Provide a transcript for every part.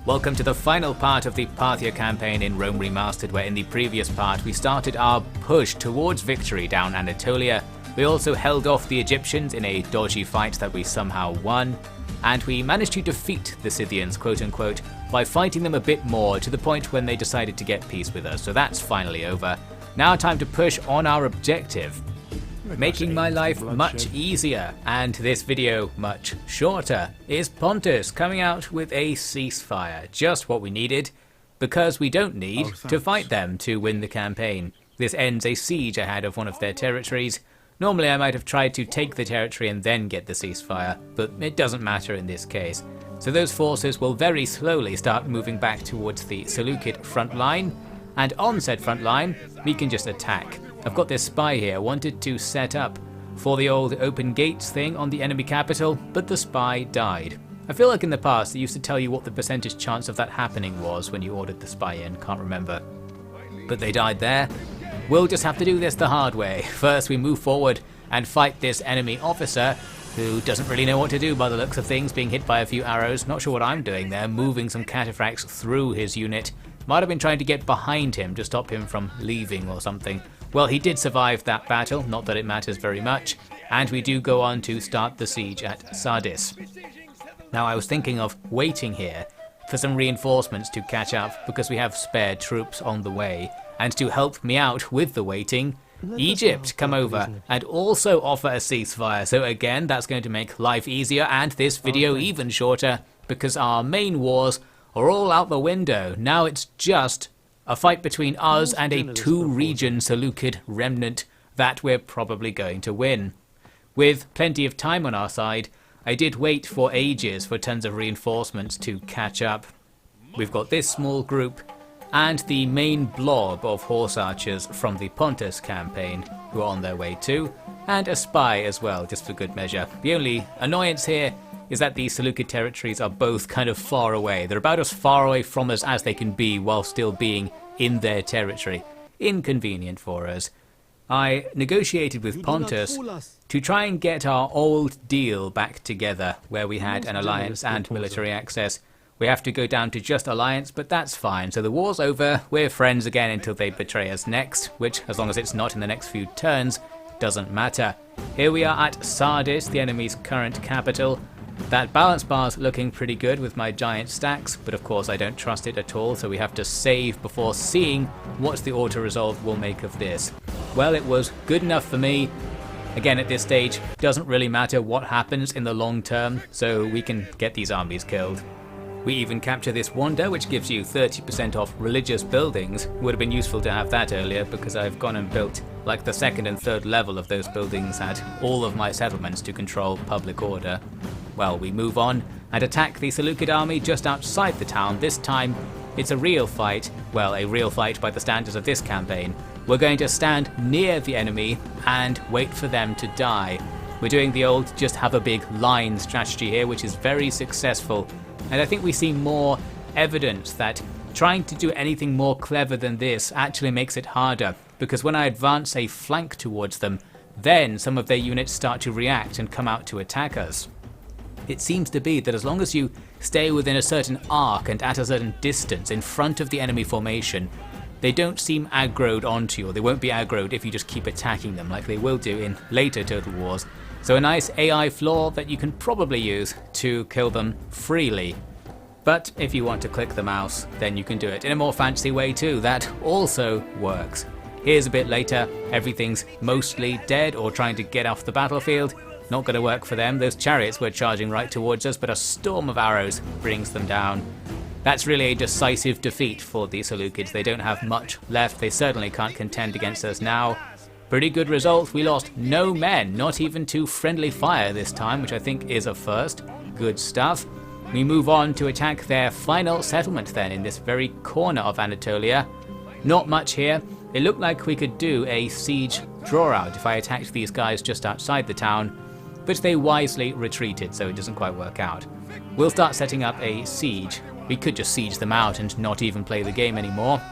Welcome to the final part of the Parthia campaign in Rome Remastered, where in the previous part we started our push towards victory down Anatolia. We also held off the Egyptians in a dodgy fight that we somehow won, and we managed to defeat the Scythians, quote unquote, by fighting them a bit more to the point when they decided to get peace with us, so that's finally over. Now time to push on our objective, making my life much easier, and this video much shorter, is Pontus coming out with a ceasefire. Just what we needed, because we don't need to fight them to win the campaign. This ends a siege I had of one of their territories. Normally I might have tried to take the territory and then get the ceasefire, but it doesn't matter in this case. So those forces will very slowly start moving back towards the Seleucid front line, and on said front line we can just attack. I've got this spy here I wanted to set up for the old open gates thing on the enemy capital, but the spy died. I feel like in the past they used to tell you what the percentage chance of that happening was when you ordered the spy in, can't remember. But they died there. We'll just have to do this the hard way. First we move forward and fight this enemy officer who doesn't really know what to do by the looks of things, being hit by a few arrows. Not sure what I'm doing there, moving some cataphracts through his unit. Might have been trying to get behind him to stop him from leaving or something. Well, he did survive that battle, not that it matters very much, and we do go on to start the siege at Sardis. Now I was thinking of waiting here for some reinforcements to catch up because we have spare troops on the way, and to help me out with the waiting, Egypt come over and also offer a ceasefire. So again, that's going to make life easier and this video even shorter because our main wars are all out the window. Now it's just a fight between us and a two-region Seleucid remnant that we're probably going to win. With plenty of time on our side, I did wait for ages for tons of reinforcements to catch up. We've got this small group and the main blob of horse archers from the Pontus campaign who are on their way too, and a spy as well, just for good measure. The only annoyance here is that the Seleucid territories are both kind of far away. They're about as far away from us as they can be while still being in their territory. Inconvenient for us. I negotiated with Pontus to try and get our old deal back together, where we had an alliance and military access. We have to go down to just alliance, but that's fine. So the war's over, we're friends again until they betray us next, which, as long as it's not in the next few turns, doesn't matter. Here we are at Sardis, the enemy's current capital. That balance bar's looking pretty good with my giant stacks, but of course I don't trust it at all, so we have to save before seeing what the auto-resolve will make of this. Well, it was good enough for me. Again, at this stage, doesn't really matter what happens in the long term, so we can get these armies killed. We even capture this wonder, which gives you 30% off religious buildings. Would have been useful to have that earlier, because I've gone and built like the second and third level of those buildings at all of my settlements to control public order. Well, we move on and attack the Seleucid army just outside the town. This time it's a real fight, well, a real fight by the standards of this campaign. We're going to stand near the enemy and wait for them to die. We're doing the old just have a big line strategy here, which is very successful. And I think we see more evidence that trying to do anything more clever than this actually makes it harder, because when I advance a flank towards them, then some of their units start to react and come out to attack us. It seems to be that as long as you stay within a certain arc and at a certain distance in front of the enemy formation, they don't seem aggroed onto you, or they won't be aggroed if you just keep attacking them like they will do in later Total Wars. So a nice AI flaw that you can probably use to kill them freely. But if you want to click the mouse, then you can do it in a more fancy way too. That also works. Here's a bit later, everything's mostly dead or trying to get off the battlefield. Not going to work for them. Those chariots were charging right towards us, but a storm of arrows brings them down. That's really a decisive defeat for the Seleucids. They don't have much left. They certainly can't contend against us now. Pretty good result. We lost no men, not even to friendly fire this time, which I think is a first. Good stuff. We move on to attack their final settlement then in this very corner of Anatolia. Not much here. It looked like we could do a siege draw out if I attacked these guys just outside the town, but they wisely retreated, so it doesn't quite work out. We'll start setting up a siege. We could just siege them out and not even play the game anymore.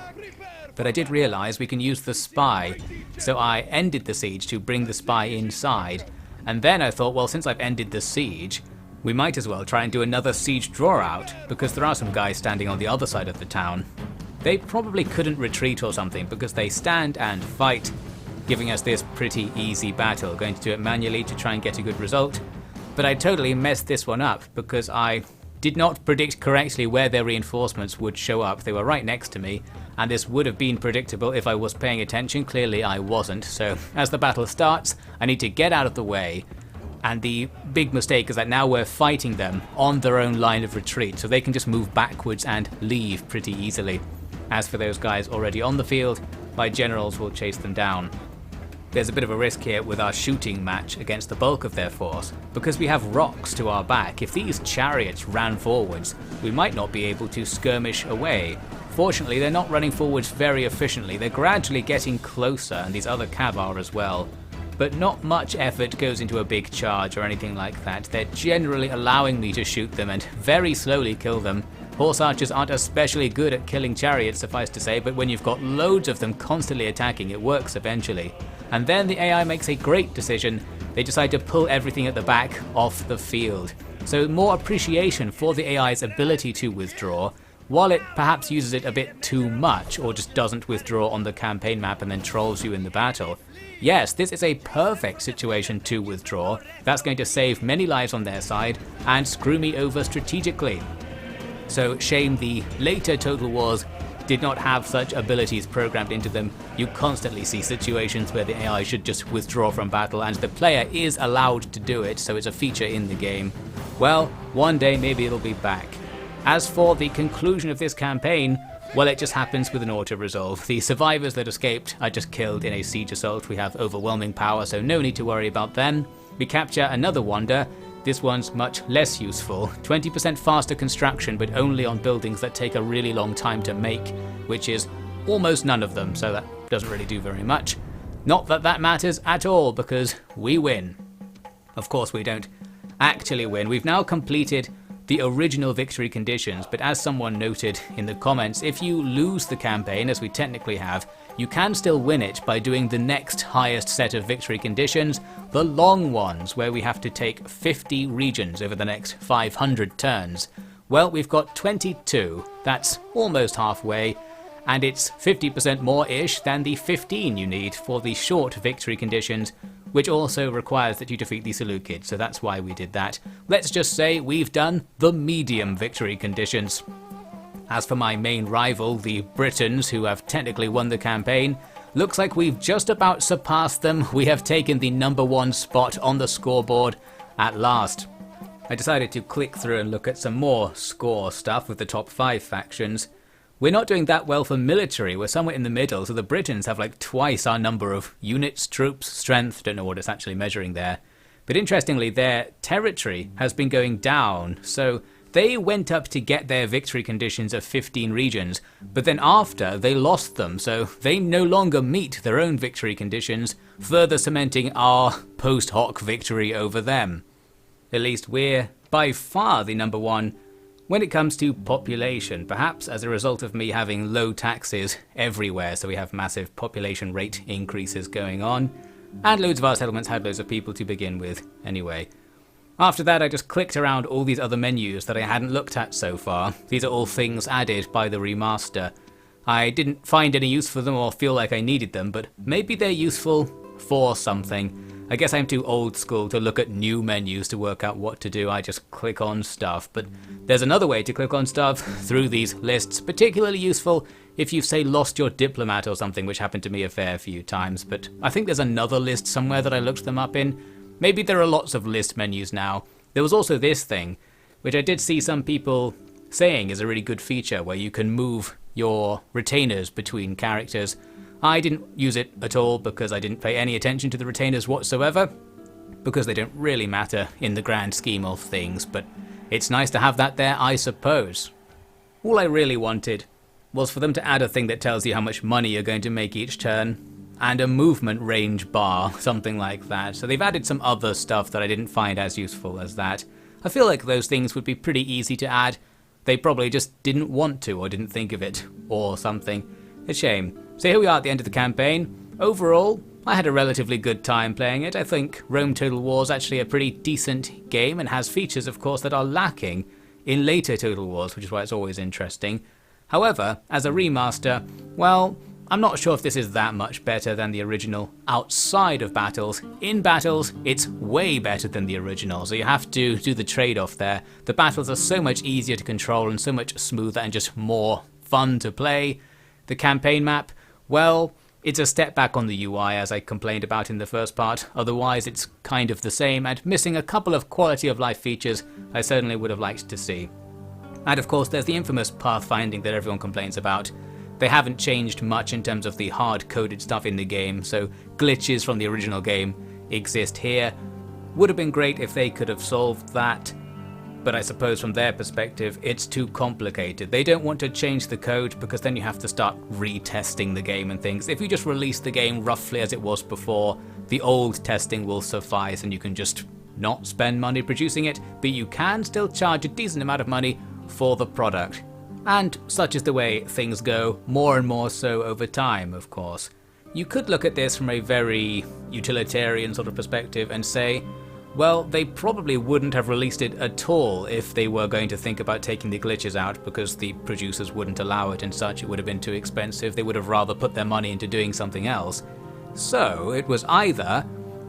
But I did realize we can use the spy, so I ended the siege to bring the spy inside, and then I thought, well, since I've ended the siege, We might as well try and do another siege draw out, because there are some guys standing on the other side of the town. They probably couldn't retreat or something because they stand and fight, giving us this pretty easy battle. Going to do it manually to try and get a good result. But I totally messed this one up because I did not predict correctly where their reinforcements would show up. They were right next to me, and this would have been predictable if I was paying attention. Clearly I wasn't, so as the battle starts, I need to get out of the way. And the big mistake is that now we're fighting them on their own line of retreat, so they can just move backwards and leave pretty easily. As for those guys already on the field, my generals will chase them down. There's a bit of a risk here with our shooting match against the bulk of their force, because we have rocks to our back. If these chariots ran forwards, we might not be able to skirmish away. Fortunately, they're not running forwards very efficiently. They're gradually getting closer, and these other cav are as well. But not much effort goes into a big charge or anything like that. They're generally allowing me to shoot them and very slowly kill them. Horse archers aren't especially good at killing chariots, suffice to say, but when you've got loads of them constantly attacking, it works eventually. And then the AI makes a great decision. They decide to pull everything at the back off the field. So more appreciation for the AI's ability to withdraw, while it perhaps uses it a bit too much or just doesn't withdraw on the campaign map and then trolls you in the battle. Yes, this is a perfect situation to withdraw. That's going to save many lives on their side and screw me over strategically. So shame the later Total Wars did not have such abilities programmed into them. You constantly see situations where the AI should just withdraw from battle and the player is allowed to do it, so it's a feature in the game. Well, one day maybe it'll be back. As for the conclusion of this campaign, well, it just happens with an auto-resolve. The survivors that escaped are just killed in a siege assault. We have overwhelming power, so no need to worry about them. We capture another wonder. This one's much less useful. 20% faster construction, but only on buildings that take a really long time to make, which is almost none of them, so that doesn't really do very much. Not that that matters at all, because we win. Of course we don't actually win. We've now completed the original victory conditions, but as someone noted in the comments, if you lose the campaign, as we technically have, you can still win it by doing the next highest set of victory conditions, the long ones, where we have to take 50 regions over the next 500 turns. Well, we've got 22, that's almost halfway, and it's 50% more-ish than the 15 you need for the short victory conditions, which also requires that you defeat the Seleucids, so that's why we did that. Let's just say we've done the medium victory conditions. As for my main rival, the Britons, who have technically won the campaign, looks like we've just about surpassed them. We have taken the #1 spot on the scoreboard at last. I decided to click through and look at some more score stuff with the top 5 factions. We're not doing that well for military, we're somewhere in the middle, so the Britons have like twice our number of units, troops, strength, don't know what it's actually measuring there. But interestingly, their territory has been going down, so they went up to get their victory conditions of 15 regions, but then after they lost them, so they no longer meet their own victory conditions, further cementing our post hoc victory over them. At least we're by far the #1 when it comes to population, perhaps as a result of me having low taxes everywhere, so we have massive population rate increases going on, and loads of our settlements had loads of people to begin with anyway. After that, I just clicked around all these other menus that I hadn't looked at so far. These are all things added by the remaster. I didn't find any use for them or feel like I needed them, but maybe they're useful for something. I guess I'm too old school to look at new menus to work out what to do. I just click on stuff, but there's another way to click on stuff through these lists, particularly useful if you've, say, lost your diplomat or something, which happened to me a fair few times, but I think there's another list somewhere that I looked them up in. Maybe there are lots of list menus now. There was also this thing, which I did see some people saying is a really good feature, where you can move your retainers between characters. I didn't use it at all because I didn't pay any attention to the retainers whatsoever, because they don't really matter in the grand scheme of things, but it's nice to have that there, I suppose. All I really wanted was for them to add a thing that tells you how much money you're going to make each turn, and a movement range bar, something like that. So they've added some other stuff that I didn't find as useful as that. I feel like those things would be pretty easy to add. They probably just didn't want to, or didn't think of it, or something. A shame. So here we are at the end of the campaign. Overall, I had a relatively good time playing it. I think Rome Total War is actually a pretty decent game and has features, of course, that are lacking in later Total Wars, which is why it's always interesting. However, as a remaster, well, I'm not sure if this is that much better than the original outside of battles. In battles, it's way better than the original, so you have to do the trade-off there. The battles are so much easier to control and so much smoother and just more fun to play. The campaign map, well, it's a step back on the UI as I complained about in the first part, otherwise it's kind of the same and missing a couple of quality of life features I certainly would have liked to see. And of course there's the infamous pathfinding that everyone complains about. They haven't changed much in terms of the hard-coded stuff in the game, so glitches from the original game exist here. Would have been great if they could have solved that, but I suppose from their perspective it's too complicated. They don't want to change the code because then you have to start retesting the game and things. If you just release the game roughly as it was before, the old testing will suffice and you can just not spend money producing it, but you can still charge a decent amount of money for the product. And such is the way things go, more and more so over time, of course. You could look at this from a very utilitarian sort of perspective and say, well, they probably wouldn't have released it at all if they were going to think about taking the glitches out because the producers wouldn't allow it and such. It would have been too expensive. They would have rather put their money into doing something else. So it was either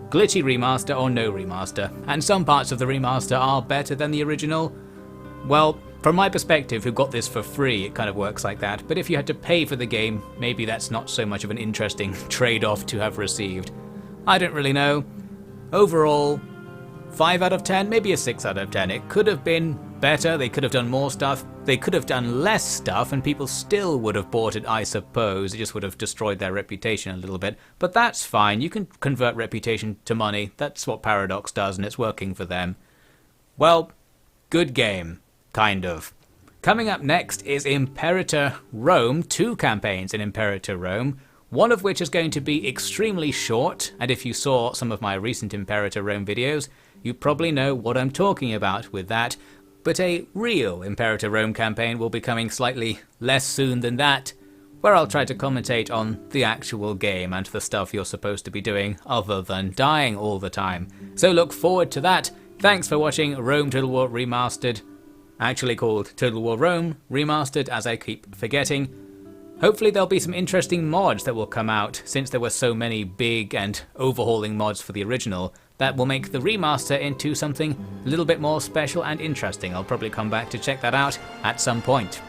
glitchy remaster or no remaster, and some parts of the remaster are better than the original. Well, from my perspective, who got this for free, it kind of works like that, but if you had to pay for the game, maybe that's not so much of an interesting trade-off to have received. I don't really know. Overall, 5 out of 10, maybe a 6 out of 10. It could have been better, they could have done more stuff, they could have done less stuff and people still would have bought it, I suppose. It just would have destroyed their reputation a little bit, but that's fine. You can convert reputation to money. That's what Paradox does and it's working for them. Well, good game. Kind of. Coming up next is Imperator Rome, 2 campaigns in Imperator Rome, one of which is going to be extremely short, and if you saw some of my recent Imperator Rome videos, you probably know what I'm talking about with that, but a real Imperator Rome campaign will be coming slightly less soon than that, where I'll try to commentate on the actual game and the stuff you're supposed to be doing other than dying all the time. So look forward to that. Thanks for watching Rome Total War Remastered. Actually called Total War Rome Remastered, as I keep forgetting. Hopefully there'll be some interesting mods that will come out, since there were so many big and overhauling mods for the original, that will make the remaster into something a little bit more special and interesting. I'll probably come back to check that out at some point.